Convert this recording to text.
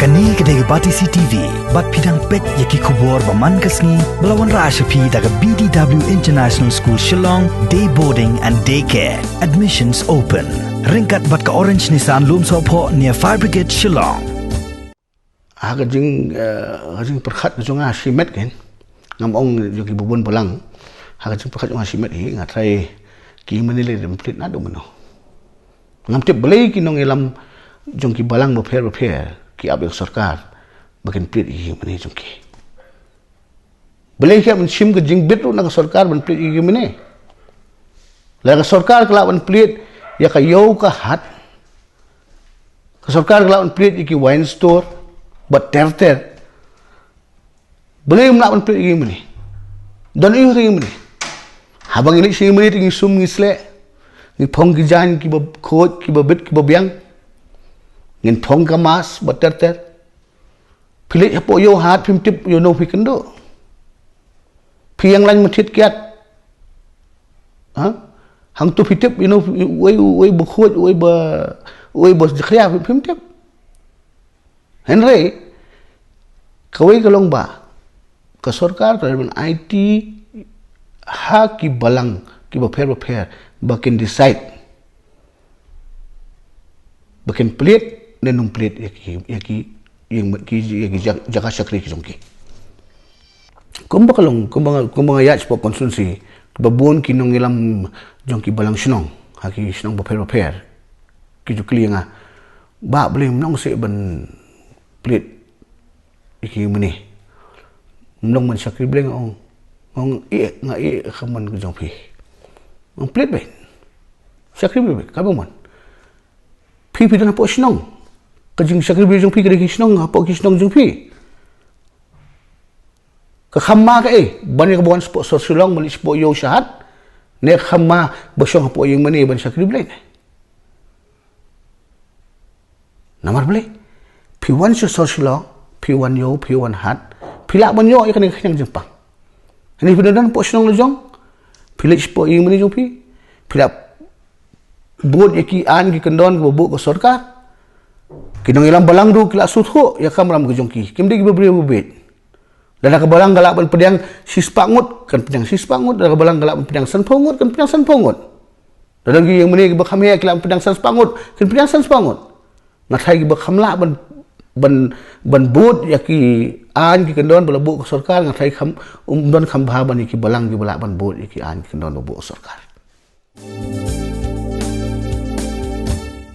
Kani kedai batisi TV, bat pidang pet yaki kubur baman kasni, belawan Rashapi daga BDW International School Shillong, day boarding and daycare. Admissions open. Ringkat bat ka Orange Nissan Lum Sopo near Fire Brigade Shillong. Aga jing perkhat jong asimet kan. Ngam ong joki bubun pulang. Aga jing perkhat jong asimet hi ngatrai ki menile demplit nado meno. Ngam tip Blei ki nong ilam jong ki balang repair ki abel Sorkar bagian plit hi meni jong ki. Blei ki mensim ke Jingbit nak Sorkar ban plit hi meni. Laga Sorkar kelawan plit ya ka yau ka hat. Ka Sorkar kelawan plit ki wine store bat ter. Blei melawan plit hi meni. Dan iu hi meni. Habang ini si meni tingi sum ngisle. Ni phong ki jan ki ba khoj ki ba bit ki ba biang. Ngin phong ka mas ter. Pilih hapo yo hat pim tip yo no pikendo. Piang lain matit kiat. Ha? Hang tu pitip you know way ba khoj way ba khya pim tip. Henry kawai kalong ba ka Sorkar terban IT ha ki balang ki ba repair bakin decide bakin plate nenung plate yaki Jaka sakri ki jongki kumba ya sport konsumsi babon ki nong ilam jongki balang snong haki snong ba repair ki jukli nga ba boleh nong se ban plate iki meni nong man sakri bleng ong nga khaman ku jongpi ong plate be sakri be kabon pi dan po snong kajing sakri be jongpi kre snong apo ki snong jongpi ka khamma ka bani ka bon sport sosulong mali sport yo shahat ne khamma basong apo yung mani ban sakri bleng namar bleng P1 sosulong P1 yo P1 hat pila ban yo ikan yang jempang ini benar po snong lejong pila sport yung mani jongpi pila buat yaki an ki kendon ko bu ko Sorkar kinong ilang balang du kila sutho ya kamram ko jongki kimdi ki bebri bebet dan ka balang galak ban pedang sispangut kan pedang sispangut dan ka balang galak ban pedang sanpongut kan pedang sanpongut dan lagi yang meni ki bakhamya kila pedang sanpangut kan pedang sanpangut ngathai ki bakhamla ban buat yaki an ki kendon bala bu ko Sorkar ngathai kham don kham bha ban ki balang ki balak ban buat yaki an ki kendon bu ko Sorkar